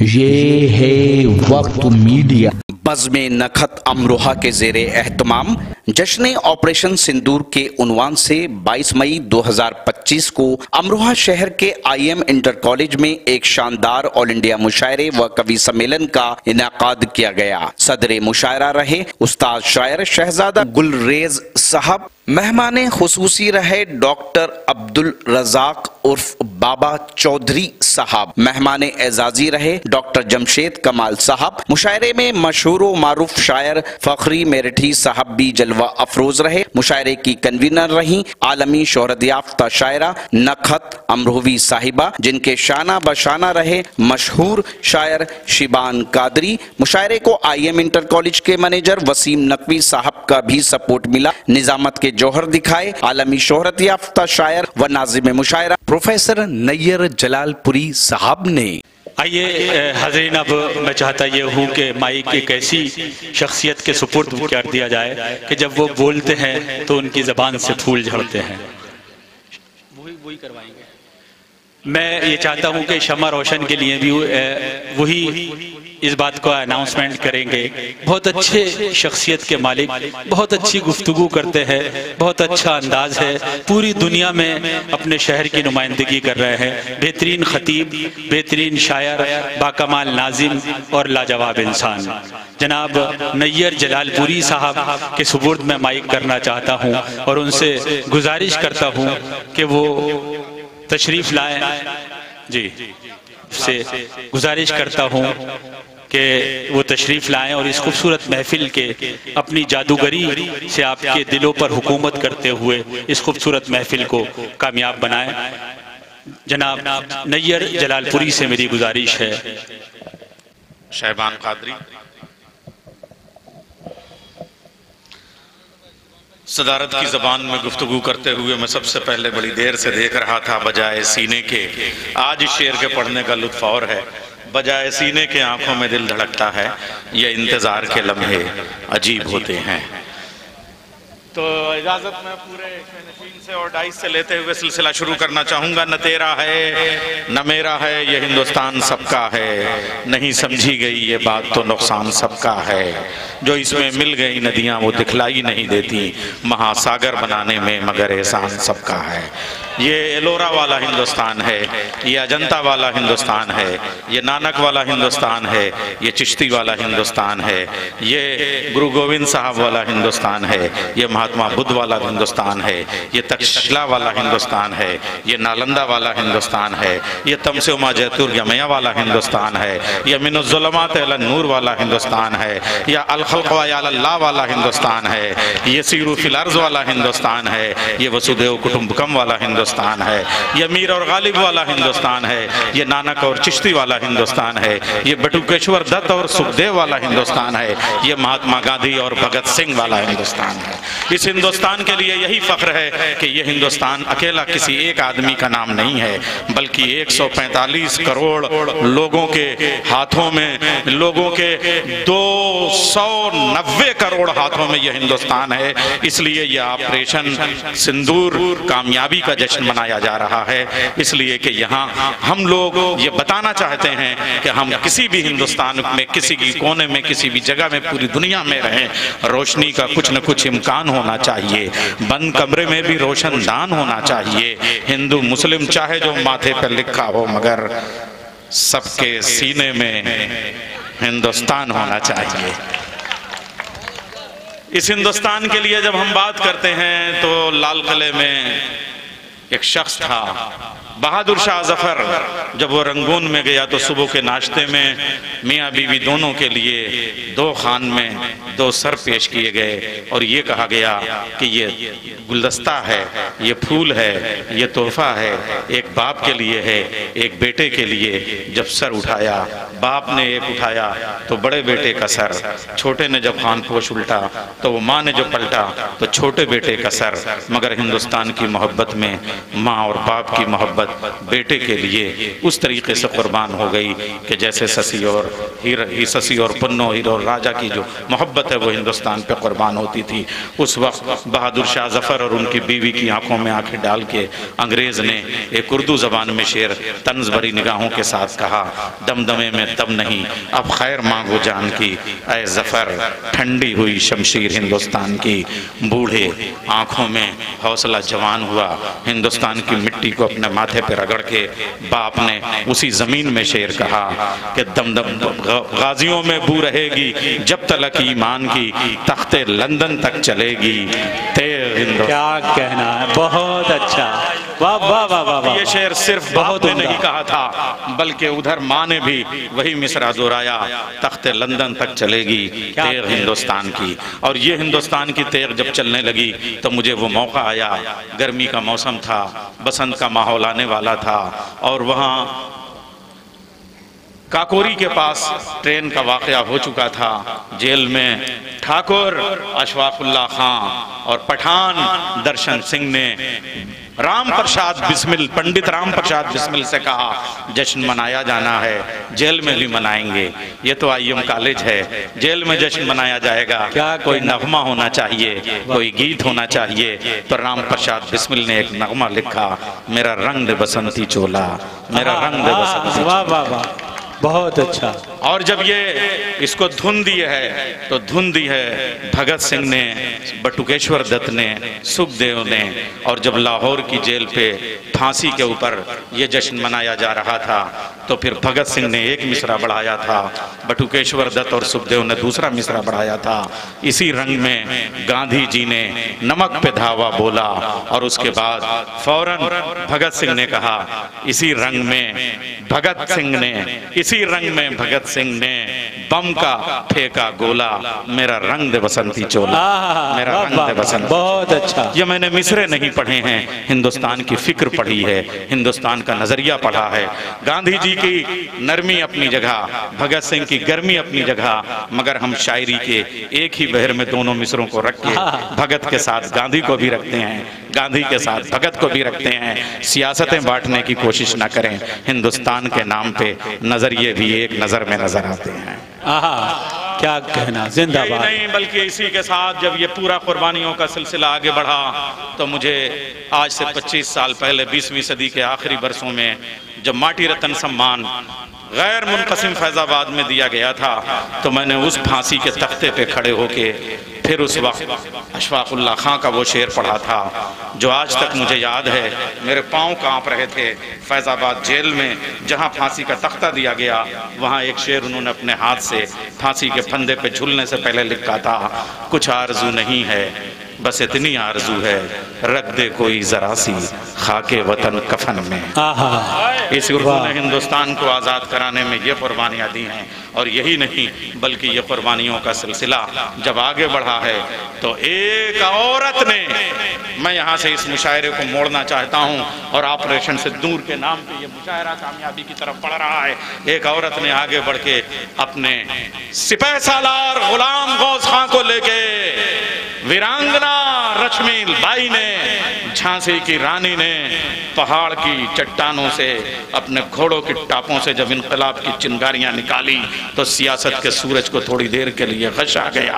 ये है वक्त मीडिया। बज़्म नखत अमरोहा के ज़ेरे एहतमाम जश्न ऑपरेशन सिंदूर के उन्वान से 22 मई 2025 को अमरोहा शहर के IM इंटर कॉलेज में एक शानदार ऑल इंडिया मुशायरे व कवि सम्मेलन का इनाकाद किया गया। सदरे मुशायरा रहे उस्ताद शायर शहजादा गुलरेज साहब। मेहमान खुसूसी रहे डॉक्टर अब्दुल रज़ाक उर्फ बाबा चौधरी साहब। मेहमान एजाजी रहे डॉक्टर जमशेद कमाल साहब। मुशायरे में मशहूर व मारूफ शायर फखरी मेरठी साहब भी जलवा अफरोज रहे। मुशायरे की कन्वीनर रही आलमी शोहरत याफ्ता शायरा नखत अमरोहवी साहिबा, जिनके शाना बशाना रहे मशहूर शायर शिबान कादरी। मुशायरे को IM इंटर कॉलेज के मैनेजर वसीम नकवी साहब का भी सपोर्ट मिला। निजामत के जौहर दिखाए आलमी शोहरत याफ्ता शायर व नाज़िम मुशायरा प्रोफेसर नैयर जलालपुरी साहब ने। आइए हाज़रीन, अब मैं चाहता ये हूँ कि माइक एक ऐसी शख्सियत के सुपुर्द कर दिया जाए कि जब वो बोलते हैं तो उनकी ज़बान से फूल झड़ते हैं। वही करवाएंगे। मैं ये चाहता हूँ कि शमा रोशन के लिए भी वही इस बात को अनाउंसमेंट करेंगे। बहुत अच्छे शख्सियत के मालिक, बहुत अच्छी गुफ्तगू करते हैं, बहुत अच्छा अंदाज है, पूरी दुनिया में अपने शहर की नुमाइंदगी कर रहे हैं। बेहतरीन खतीब, बेहतरीन शायर, बाकमाल नाजिम और लाजवाब इंसान जनाब नैयर जलालपुरी साहब के सुपुर्द में माइक करना चाहता हूँ और उनसे गुजारिश करता हूँ कि वो तशरीफ लाएं। जी से गुजारिश करता हूँ कि वो तशरीफ लाएं और इस खूबसूरत महफिल के अपनी जादूगरी से आपके दिलों पर हुकूमत करते हुए इस खूबसूरत महफिल को कामयाब बनाएं। जनाब नैयर जलालपुरी से मेरी गुजारिश है। शहबान कादरी सदारत की ज़बान में गुफ्तगू करते हुए मैं सबसे पहले बड़ी देर से देख रहा था बजाय सीने के। आज शेर के पढ़ने का लुत्फ और है, बजाय सीने के आंखों में दिल धड़कता है। ये इंतज़ार के लम्हे अजीब होते हैं। तो इजाज़त में पूरे नशीन से और डाइस से लेते हुए सिलसिला शुरू करना चाहूँगा। न तेरा है न मेरा है, ये हिंदुस्तान सबका है। नहीं समझी गई ये बात तो नुकसान सबका है। जो इसमें मिल गई नदियाँ वो दिखलाई नहीं देती, महासागर बनाने में मगर एहसान सबका है। ये एलोरा वाला हिंदुस्तान है, ये अजंता वाला हिंदुस्तान है, ये नानक वाला हिंदुस्तान है, ये चिश्ती वाला हिंदुस्तान है, ये गुरु गोविंद साहब वाला हिंदुस्तान है, ये महात्मा बुद्ध वाला हिंदुस्तान है, ये तक्षशिला वाला हिंदुस्तान है, ये नालंदा वाला हिंदुस्तान है, ये तमसेमा जैतुर यमया वाला हिंदुस्तान है, ये मिनुज़्ज़ुलमात इला नूर वाला हिंदुस्तान है, या अल-खल्क़ व या अल्लाह वाला हिंदुस्तान है, ये सीरू फिल अर्ज़ वाला हिंदुस्तान है, ये वसुदेव कुटुंबकम वाला हिंदुस्तान है, ये मीर और गालिब वाला हिंदुस्तान है, ये नानक और चिश्ती वाला हिंदुस्तान है, ये बटुकेश्वर दत्त और सुखदेव वाला हिंदुस्तान है, ये महात्मा गांधी और भगत सिंह वाला हिंदुस्तान है। इस हिंदुस्तान के लिए यही फख्र है कि ये हिंदुस्तान अकेला किसी एक आदमी का नाम नहीं है, बल्कि 145 करोड़ लोगों के हाथों में, लोगों के 290 करोड़ हाथों में यह हिंदुस्तान है। इसलिए यह ऑपरेशन सिंदूर कामयाबी का जश्न मनाया जा रहा है, इसलिए कि यहाँ हम लोग ये बताना चाहते हैं कि हम किसी भी हिंदुस्तान में, किसी भी कोने में, किसी भी जगह में, पूरी दुनिया में रहें, रोशनी का कुछ न कुछ इम्कान होना चाहिए। बंद कमरे में भी रोशनदान होना चाहिए। हिंदू मुस्लिम चाहे जो माथे पर लिखा हो, मगर सबके सीने में हिंदुस्तान होना चाहिए। इस हिंदुस्तान के लिए जब हम बात करते हैं तो लाल किले में एक शख्स था बहादुर शाह जफर। जब वो रंगून में गया तो सुबह के नाश्ते में मियाँ बीवी दोनों के लिए 2 खान में 2 सर पेश किए गए और ये कहा गया कि ये गुलदस्ता है, ये फूल है, ये तोहफा है, एक बाप के लिए है, एक बेटे के लिए। जब सर उठाया, बाप ने एक उठाया तो बड़े बेटे का सर, छोटे ने जब खान पोश उल्टा तो वो माँ ने जो पलटा तो छोटे बेटे का सर। मगर हिंदुस्तान की मोहब्बत में माँ और बाप की मोहब्बत मोहब्बत बेटे के लिए उस तरीके से कुर्बान हो गई कि जैसे ससी और पन्नो हीरो और राजा की जो मोहब्बत है वो हिंदुस्तान पे कुर्बान होती थी। उस वक्त बहादुर शाह जफर और उनकी बीवी की आंखों में आंखें डाल के अंग्रेज ने एक उर्दू जबान में शेर तंज भरी निगाहों के साथ कहा, दमदमे में तब नहीं अब खैर मांगो जान की, ऐ जफर ठंडी हुई शमशीर हिंदुस्तान की। बूढ़े आंखों में हौसला जवान हुआ, हिंदुस्तान की मिट्टी को अपने माथे पर रगड़ के बाप ने उसी जमीन में शेर कहा कि दमदम गाजियों में बू रहेगी जब तलक ईमान की, तख्ते लंदन तक चलेगी तेर हिंदुस्तान। क्या कहना है, बहुत अच्छा, वाह वाह वाह वाह वाह। ये शेर सिर्फ बाप ने नहीं कहा था बल्कि उधर माँ ने भी वही मिसरा दोहराया, तख्ते लंदन तक चलेगी तेर हिंदुस्तान की। और ये हिंदुस्तान की तेर जब चलने लगी तो मुझे वो मौका आया, गर्मी का मौसम था, बसंत का माहौल आने वाला था और वहाँ काकोरी के पास ट्रेन का वाकया हो चुका था। जेल में ठाकुर अशफाकुल्ला खां और पठान दर्शन सिंह ने राम प्रसाद बिस्मिल, पंडित राम प्रसाद बिस्मिल से कहा जश्न मनाया जाना है, जेल में भी मनाएंगे, ये तो IM कॉलेज है, जेल में जश्न मनाया जाएगा, कोई नगमा होना चाहिए, कोई गीत होना चाहिए। तो राम प्रसाद बिस्मिल ने एक नगमा लिखा, मेरा रंग दे बसंती चोला, मेरा रंग दे बसंती। वाह वाह वाह, बहुत अच्छा। और जब ये इसको धुन दी है तो धुन दी है भगत सिंह ने, बटुकेश्वर दत्त ने, सुखदेव ने। और जब लाहौर की जेल पे फांसी के ऊपर ये जश्न मनाया जा रहा था तो फिर भगत सिंह ने एक मिसरा बढ़ाया था, बटुकेश्वर दत्त और सुखदेव ने दूसरा मिसरा बढ़ाया था। इसी रंग में गांधी जी ने नमक पे धावा बोला और उसके बाद फौरन भगत सिंह ने कहा, इसी रंग में भगत सिंह ने, इसी रंग में भगत सिंह ने बम का फेंका गोला, मेरा रंग दे बसंती चोला, मेरा रंग दे बसंती। बहुत अच्छा। ये मैंने मिसरे नहीं पढ़े हैं, हिंदुस्तान की फिक्र पढ़ी है, हिंदुस्तान का नजरिया पढ़ा है। गांधी जी की नरमी अपनी जगह, भगत सिंह की गर्मी अपनी जगह, मगर हम शायरी के एक ही बहर में दोनों मिसरों को रख के भगत के साथ गांधी को भी रखते हैं, गांधी के साथ भगत को भी रखते हैं। सियासतें बांटने की कोशिश ना करें, हिंदुस्तान के नाम पे नजरिए भी एक नजर में नजर आते हैं। क्या कहना, जिंदाबाद। नहीं बल्कि इसी के साथ जब ये पूरा कुर्बानियों का सिलसिला आगे बढ़ा तो मुझे आज से 25 साल पहले 20वीं सदी के आखिरी बरसों में जब माटी रतन सम्मान गैर मुनक़सिम फैज़ाबाद में दिया गया था तो मैंने उस फांसी के तख्ते पे खड़े होके फिर उस वक्त अशफाकुल्ला खां का वो शेर पढ़ा था जो आज तक मुझे याद है। मेरे पाँव कांप रहे थे। फैज़ाबाद जेल में जहाँ फांसी का तख्ता दिया गया वहाँ एक शेर उन्होंने अपने हाथ से फांसी के फंदे पे झूलने से पहले लिखा था, कुछ आरजू नहीं है बस इतनी आरजू है, रख दे कोई जरा सी खाके वतन कफन में। इस उर्दू ने हिंदुस्तान को आज़ाद कराने में ये कुर्बानियाँ दी हैं। और यही नहीं बल्कि ये कुर्बानियों का सिलसिला जब आगे बढ़ा है तो एक औरत ने, मैं यहाँ से इस मुशायरे को मोड़ना चाहता हूँ और ऑपरेशन से दूर के नाम पे ये मुशायरा कामयाबी की तरफ बढ़ रहा है। एक औरत ने आगे बढ़ के अपने सिपह सालार गुलाम गौस खां को लेके वीरांगना लक्ष्मी बाई ने, झांसी की रानी ने पहाड़ की चट्टानों से अपने घोड़ों के टापों से जब इनकलाब की चिंगारियां निकाली तो सियासत के सूरज को थोड़ी देर के लिए गश आ गया।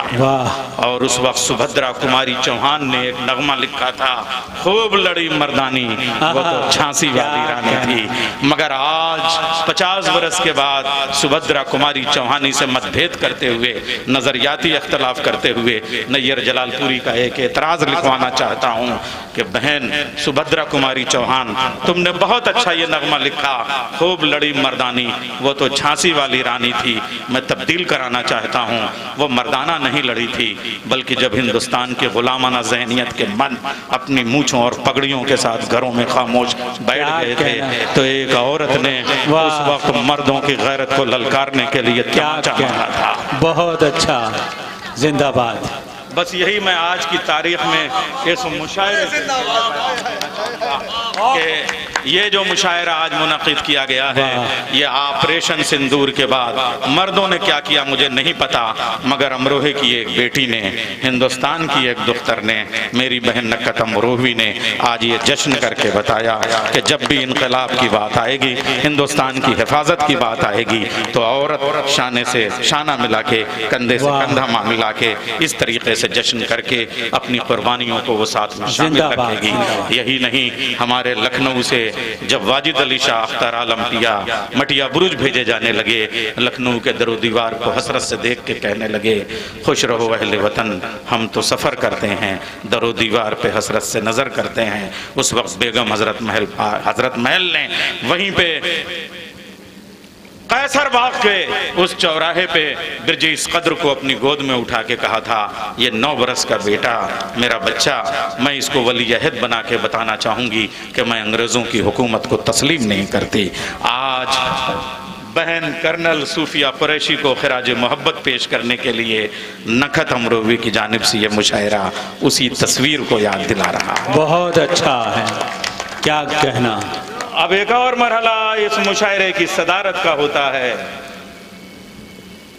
और उस वक्त सुभद्रा कुमारी चौहान ने एक नगमा लिखा था, खूब लड़ी मर्दानी, वो तो झांसी वाली रानी थी। मगर आज 50 वर्ष के बाद सुभद्रा कुमारी चौहानी से मतभेद करते हुए, नजरियाती अख्तलाफ करते हुए नैयर जलालपुरी का एक एतराज लिखवाना चाहता हूँ कि बहन सुभद्रा कुमारी चौहान, तुमने बहुत अच्छा ये नगमा लिखा, खूब लड़ी मर्दानी, वो तो झांसी वाली रानी थी। मैं तब्दील कराना चाहता हूँ, वो मर्दाना नहीं लड़ी थी बल्कि जब हिंदुस्तान के गुलामाना ज़हनियत के मन अपनी मूंछों और पगड़ियों के साथ घरों में खामोश बैठ गए थे तो एक औरत ने उस वक्त मर्दों की गैरत को ललकारने के लिए क्या चाहा था। बहुत अच्छा, जिंदाबाद। बस यही मैं आज की तारीख में इस मुशायरे कि ये जो मुशायरा आज मुनक़िद किया गया है, ये ऑपरेशन सिंदूर के बाद मर्दों ने क्या किया मुझे नहीं पता, मगर अमरोहे की एक बेटी ने, हिंदुस्तान की एक दुख्तर ने, मेरी बहन नक्कत अमरोही ने आज ये जश्न करके बताया कि जब भी इनकलाब की बात आएगी, हिंदुस्तान की हिफाजत की बात आएगी, तो औरत शाने से शाना मिला के, कंधे से कंधा मिला के, इस तरीके से जश्न करके अपनी कुर्बानियों को वो साथ में शामिल रखेगी। यही नहीं, हमारे लखनऊ से जब वाजिद अली शाह अख्तर आलम पिया मटिया बुरुज भेजे जाने लगे, लखनऊ के दरो दीवार को हसरत से देख के कहने लगे, खुश रहो अहले वतन, हम तो सफ़र करते हैं, दरो दीवार पे हसरत से नज़र करते हैं। उस वक्त बेगम हजरत महल ने वहीं पे कैसर बाग के उस चौराहे पे बिरजीस कद्र को अपनी गोद में उठा के कहा था, ये 9 बरस का बेटा मेरा बच्चा, मैं इसको वली अहद बना के बताना चाहूँगी कि मैं अंग्रेज़ों की हुकूमत को तस्लीम नहीं करती। आज बहन कर्नल सूफिया कुरैशी को खिराज मोहब्बत पेश करने के लिए नखत अमरोही की जानिब से ये मुशायरा उसी तस्वीर को याद दिला रहा है। बहुत अच्छा है, क्या कहना। अब एक और मरहला इस मुशायरे की सदारत का होता है।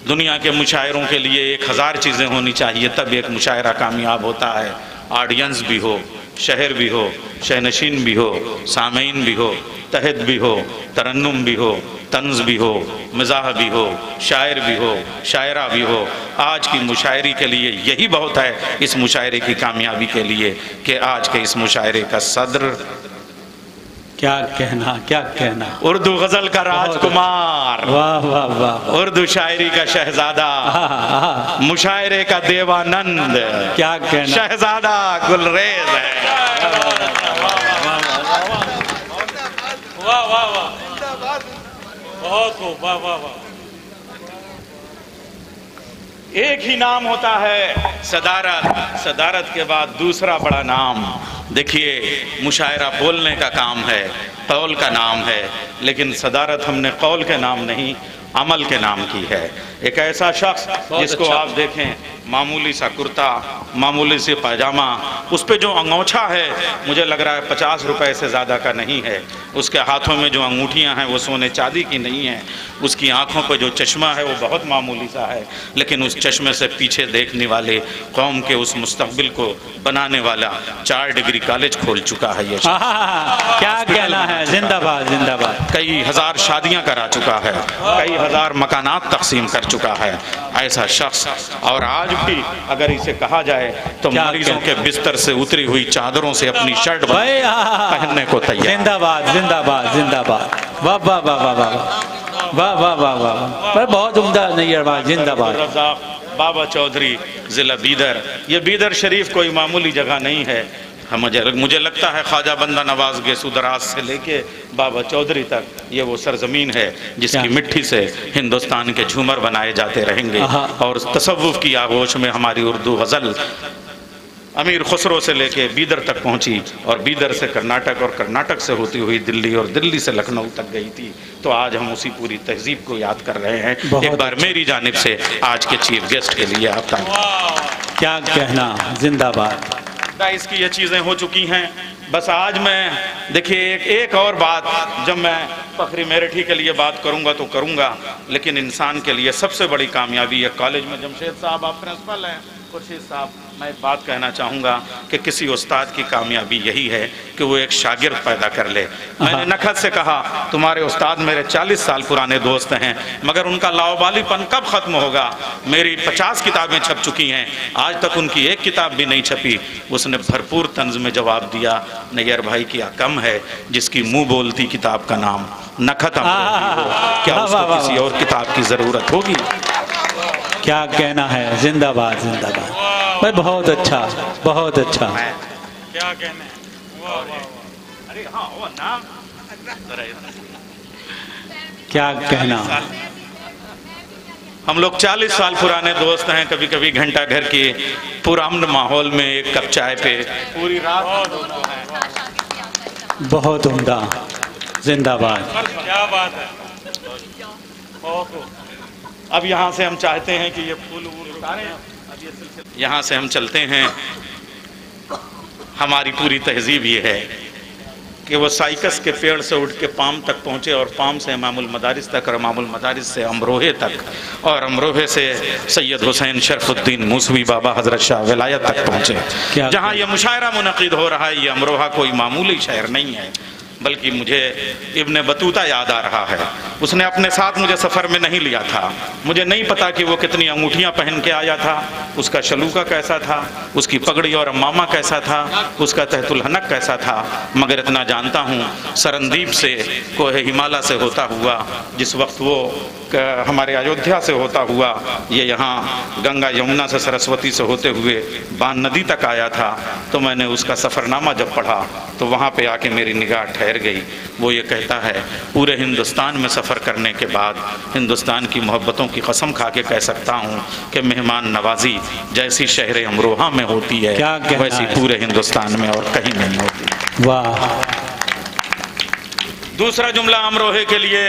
दुनिया के मुशायरों के लिए 1000 चीज़ें होनी चाहिए, तब एक मुशायरा कामयाब होता है। ऑडियंस भी हो, शहर भी हो, शहनशीन भी हो, सामीन भी हो, तहद भी हो, तरन्नुम भी हो, तंज भी हो, मज़ाह भी हो, शायर भी हो, शायरा भी हो। आज की मुशायरे के लिए यही बहुत है, इस मुशायरे की कामयाबी के लिए, कि आज के इस मुशायरे का सदर, क्या कहना, क्या कहना, उर्दू गजल का राजकुमार, वाह वाह वाह, उर्दू शायरी का शहजादा, मुशायरे का देवानंद, क्या कहना, शहजादा गुलरेज है। वाह वाह वाह, बहुत खूब, वाह वाह वाह। एक ही नाम होता है सदारत, सदारत के बाद दूसरा बड़ा नाम। देखिए, मुशायरा बोलने का काम है, कौल का नाम है, लेकिन सदारत हमने कौल के नाम नहीं, अमल के नाम की है। एक ऐसा शख्स जिसको अच्छा। आप देखें, मामूली सा कुर्ता, मामूली से पायजामा, उस पे जो अंगोछा है मुझे लग रहा है 50 रुपए से ज़्यादा का नहीं है। उसके हाथों में जो अंगूठियां हैं वो सोने चांदी की नहीं है। उसकी आंखों पर जो चश्मा है वो बहुत मामूली सा है, लेकिन उस चश्मे से पीछे देखने वाले कौम के उस मुस्तकबिल को बनाने वाला 4 डिग्री कॉलेज खोल चुका है ये शख्स। क्या कहना है, जिंदाबाद जिंदाबाद। कई हजार शादियां करा चुका है, कई हजार मकानात तकसीम कर चुका है ऐसा शख्स। और आज भी अगर इसे कहा जाए तो मरीजों के बिस्तर से उतरी हुई चादरों से अपनी शर्ट पहनने को तैयार। जिंदाबाद जिंदाबाद जिंदाबाद, वाह वाह वाह वाह वाह वाह वाह वाह वाह, बहुत उम्दा नैयरबाज, जिंदाबाद। बाबा चौधरी, जिला बीदर। ये बीदर शरीफ कोई मामूली जगह नहीं है। मुझे लगता है ख्वाजा बंदा नवाज गेसूदराज से लेके बाबा चौधरी तक ये वो सरजमीन है जिसकी मिट्टी से हिंदुस्तान के झूमर बनाए जाते रहेंगे। और तसव्वुफ की आगोश में हमारी उर्दू गज़ल अमीर खुसरो से लेके बीदर तक पहुंची, और बीदर से कर्नाटक, और कर्नाटक से होती हुई दिल्ली, और दिल्ली से लखनऊ तक गई थी। तो आज हम उसी पूरी तहजीब को याद कर रहे हैं। एक बार मेरी जानिब से आज के चीफ गेस्ट के लिए आपका क्या कहना, जिंदाबाद। इसकी ये चीज़ें हो चुकी हैं। बस आज मैं देखिए एक और बात, जब मैं फखरी मेरठी के लिए बात करूंगा तो करूंगा, लेकिन इंसान के लिए सबसे बड़ी कामयाबी है। कॉलेज में जमशेद साहब आप प्रिंसिपल हैं, खुर्शीद साहब, मैं एक बात कहना चाहूँगा कि किसी उस्ताद की कामयाबी यही है कि वो एक शागिर्द पैदा कर ले। मैंने नखत से कहा, तुम्हारे उस्ताद मेरे 40 साल पुराने दोस्त हैं, मगर उनका लाओबालीपन कब ख़त्म होगा? मेरी 50 किताबें छप चुकी हैं, आज तक उनकी एक किताब भी नहीं छपी। उसने भरपूर तंज में जवाब दिया, नैयर भाई क्या कम है जिसकी मुँह बोलती किताब का नाम नखत अमरोही हो, क्या उसको किसी और किताब की ज़रूरत होगी? क्या कहना है, जिंदाबाद जिंदाबाद भाई, बहुत अच्छा बहुत अच्छा। क्या कहना है, अरे हाँ वो नाम, क्या कहना। हम लोग 40 साल पुराने दोस्त हैं। कभी कभी घंटा घर के पुराने माहौल में एक कप चाय पे पूरी रात बहुत उम्दा, जिंदाबाद। क्या बात है। अब यहाँ से हम चाहते हैं कि ये फूल उतारें, यहाँ से हम चलते हैं। हमारी पूरी तहजीब ये है कि वो साइकस के पेड़ से उठ के पाम तक पहुँचे और पाम से इमामुल मदारिस तक और इमामुल मदारिस से अमरोहे तक और अमरोहे से सैयद हुसैन शरफुद्दीन मूसवी बाबा हजरत शाह विलायत तक पहुँचे। जहाँ ये मुशायरा मुनक़िद हो रहा है, ये अमरोहा कोई मामूली शहर नहीं है, बल्कि मुझे इब्ने बतूता याद आ रहा है। उसने अपने साथ मुझे सफ़र में नहीं लिया था, मुझे नहीं पता कि वो कितनी अंगूठियाँ पहन के आया था, उसका शलूका कैसा था, उसकी पगड़ी और अम्मामा कैसा था, उसका तहतुल हनक कैसा था, मगर इतना जानता हूँ सरंदीप से कोहे हिमालय से होता हुआ, जिस वक्त वो हमारे अयोध्या से होता हुआ ये यहाँ गंगा यमुना से सरस्वती से होते हुए बान नदी तक आया था, तो मैंने उसका सफ़रनामा जब पढ़ा तो वहाँ पे आके मेरी निगाह ठहर गई। वो ये कहता है पूरे हिंदुस्तान में सफ़र करने के बाद हिंदुस्तान की मोहब्बतों की कसम खा के कह सकता हूँ कि मेहमान नवाजी जैसी शहर अमरोहा में होती है वैसी पूरे हिंदुस्तान में और कहीं नहीं होती। वाह। दूसरा जुमला अमरोहे के लिए,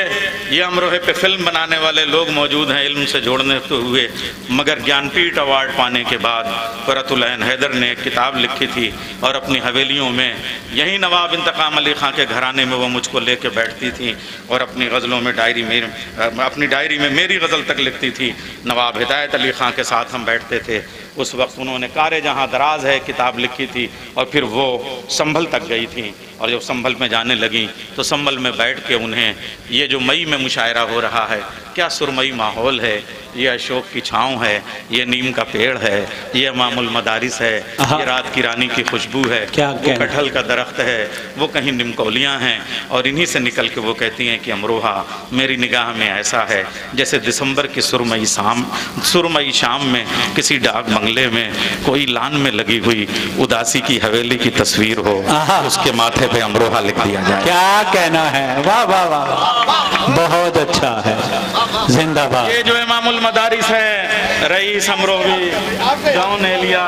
ये अमरोहे पे फिल्म बनाने वाले लोग मौजूद हैं इल्म से जोड़ने तो हुए, मगर ज्ञानपीठ अवार्ड पाने के बाद फ़रतुल ऐन हैदर ने एक किताब लिखी थी और अपनी हवेलियों में यही नवाब इंतकाम अली ख़ां के घराने में वो मुझको लेके बैठती थी और अपनी गज़लों में अपनी डायरी में मेरी गज़ल तक लिखती थी। नवाब हिदायत अली ख़ां के साथ हम बैठते थे। उस वक्त उन्होंने कारे जहाँ दराज है किताब लिखी थी और फिर वो संभल तक गई थी, और जब संभल में जाने लगी तो संभल में बैठ के उन्हें ये जो मई में मुशायरा हो रहा है, क्या सुरमई माहौल है, ये अशोक की छाँव है, ये नीम का पेड़ है, ये इमामुल मदारिस है, ये रात की रानी की खुशबू है, वो कटहल का दरख्त है, वो कहीं निमकौलियाँ हैं, और इन्हीं से निकल के वो कहती हैं कि अमरोहा मेरी निगाह में ऐसा है जैसे दिसंबर की सुरमई शाम में किसी डाक बंगले में कोई लान में लगी हुई उदासी की हवेली की तस्वीर हो, उसके माथे पे अमरोहा लिख दिया जाए। क्या कहना है, वाह वाह वाह, बहुत अच्छा है, जिंदाबाद। ये जो इमामुल मदारिस है, रईस अमरोही, जौन एलिया,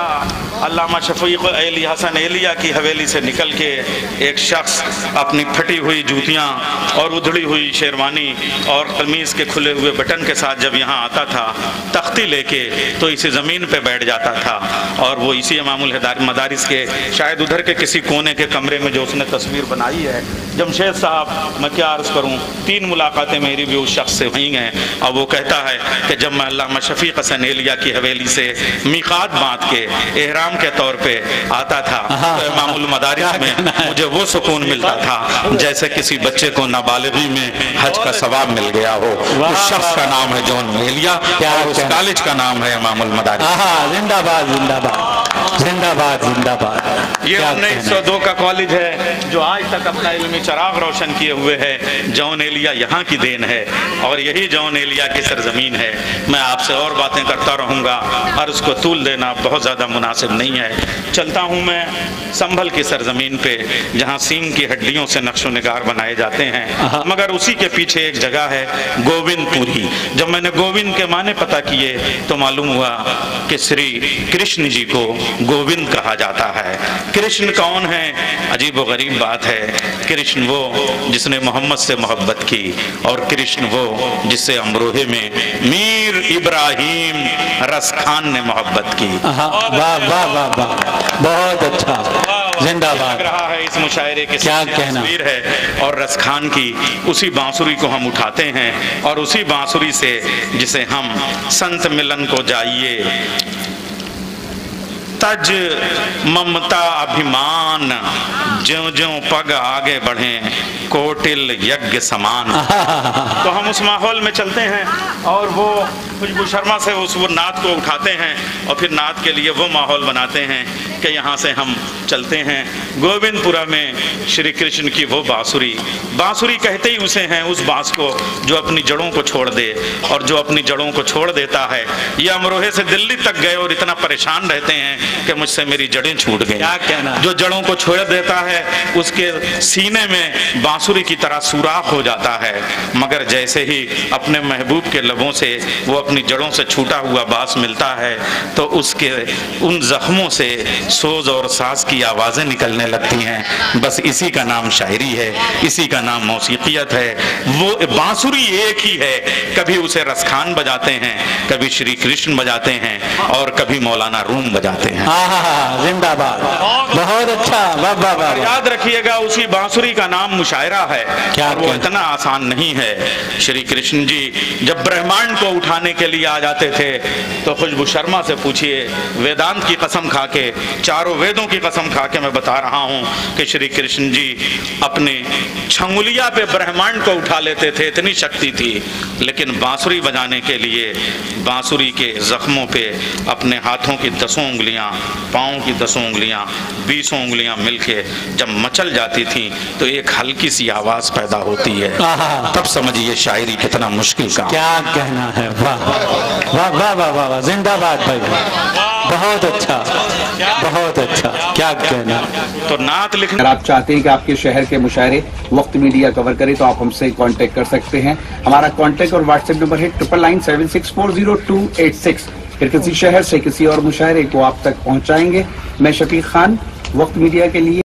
अल्लामा शफीक अली हसन एलिया की हवेली से निकल के एक शख्स अपनी फटी हुई जूतियाँ और उधड़ी हुई शेरवानी और कमीज़ के खुले हुए बटन के साथ जब यहाँ आता था, तख्ती लेके तो इसी ज़मीन पे बैठ जाता था, और वो इसी इमामुल मदारिस के शायद उधर के किसी कोने के कमरे में जो उसने तस्वीर बनाई है। जमशेद साहब, मैं क्या अर्ज़ करूँ, 3 मुलाकातें मेरी भी उस शख्स से हुई हैं, और वो कहता है कि जब मैं अल्लामा शफीक हसन एलिया की हवेली से मीक़ात बांध के एहराम के तौर पे आता था तो इमामुल मदारिस में मुझे वो सुकून मिलता था जैसे किसी बच्चे को नाबालिगी में हज का सवाब मिल गया हो। उस शख्स का नाम है जॉन एलिया और उस कॉलेज का नाम है इमामुल मदारिस। जिंदाबाद जिंदाबाद जिंदाबाद जिंदाबाद। ये 1902 का कॉलेज है जो आज तक अपना इल्मी चराग रोशन किए हुए है। जॉन एलिया यहाँ की देन है और यही जॉन एलिया की सरजमीन है। मैं आपसे और बातें करता रहूँगा और उसको तूल देना बहुत ज़्यादा मुनासिब नहीं है। चलता हूँ मैं संभल की सरजमीन पे जहाँ सींग की हड्डियों से नक्शो निगार बनाए जाते हैं, मगर उसी के पीछे एक जगह है गोविंदपुरी। जब मैंने गोविंद के माने पता किए तो मालूम हुआ कि श्री कृष्ण जी को गोविंद कहा जाता है। कृष्ण कौन है? अजीब व गरीब बात है। कृष्ण वो जिसने मोहम्मद से मोहब्बत की और कृष्ण वो जिससे अमरोहे में मीर इब्राहिम रस खान ने मोहब्बत की। वाह वाह वाह वाह, बहुत अच्छा, जिंदाबाद। रहा है इस मुशायरे के क्या कहना तस्वीर है और रस खान की उसी बांसुरी को हम उठाते हैं और उसी बांसुरी से जिसे हम संत मिलन को जाइए तज ममता अभिमान ज्यों ज्यों पग आगे बढ़े कोटिल यज्ञ समान। तो हम उस माहौल में चलते हैं और वो खुशबू शर्मा से वो नात को उठाते हैं और फिर नात के लिए वो माहौल बनाते हैं कि यहाँ से हम चलते हैं गोविंदपुरा में श्री कृष्ण की वो बांसुरी। बांसुरी कहते ही उसे हैं उस बांस को जो अपनी जड़ों को छोड़ दे, और जो अपनी जड़ों को छोड़ देता है। ये अमरोहे से दिल्ली तक गए और इतना परेशान रहते हैं कि मुझसे मेरी जड़ें छूट गई। क्या कहना। जो जड़ों को छोड़ देता है उसके सीने में बांसुरी की तरह सुराख हो जाता है, मगर जैसे ही अपने महबूब के लबों से वो अपनी जड़ों से छूटा हुआ बांस मिलता है तो उसके उन जख्मों से सोज और साज की आवाज़ें निकलने लगती हैं। बस इसी का नाम शायरी है, इसी का नाम मौसीकियत है। वो बांसुरी एक ही है, कभी उसे रसखान बजाते हैं, कभी श्री कृष्ण बजाते हैं और कभी मौलाना रूम बजाते हैं। जिंदाबाद, बहुत अच्छा, वाह वाह वाह। याद रखिएगा उसी बांसुरी का नाम मुशायरा है। क्या वो इतना आसान नहीं है। श्री कृष्ण जी जब ब्रह्मांड को उठाने के लिए आ जाते थे तो खुशबू शर्मा से पूछिए, वेदांत की कसम खा के, चारों वेदों की कसम खा के मैं बता रहा हूं कि श्री कृष्ण जी अपने छंगुलिया पे ब्रह्मांड को उठा लेते थे, इतनी शक्ति थी। लेकिन बांसुरी बजाने के लिए बांसुरी के जख्मों पे अपने हाथों की 10 उंगलियां, पाँव की 10 उंगलियां, 20 उंगलियां मिलके जब मचल जाती थी तो एक हल्की सी आवाज पैदा होती है। तब समझिए शायरी कितना मुश्किल काम। क्या कहना है, वाह वाह वाह वाह वाह, जिंदाबाद भाई, बहुत अच्छा, बहुत अच्छा, क्या कहना। तो नात लिखना, अगर आप चाहते हैं कि आपके शहर के मुशायरे वक्त मीडिया कवर करे तो आप हमसे कांटेक्ट कर सकते हैं। हमारा कांटेक्ट और व्हाट्सएप नंबर है 9997640286। फिर किसी शहर से किसी और मुशायरे को आप तक पहुंचाएंगे। मैं शफीक खान, वक्त मीडिया के लिए।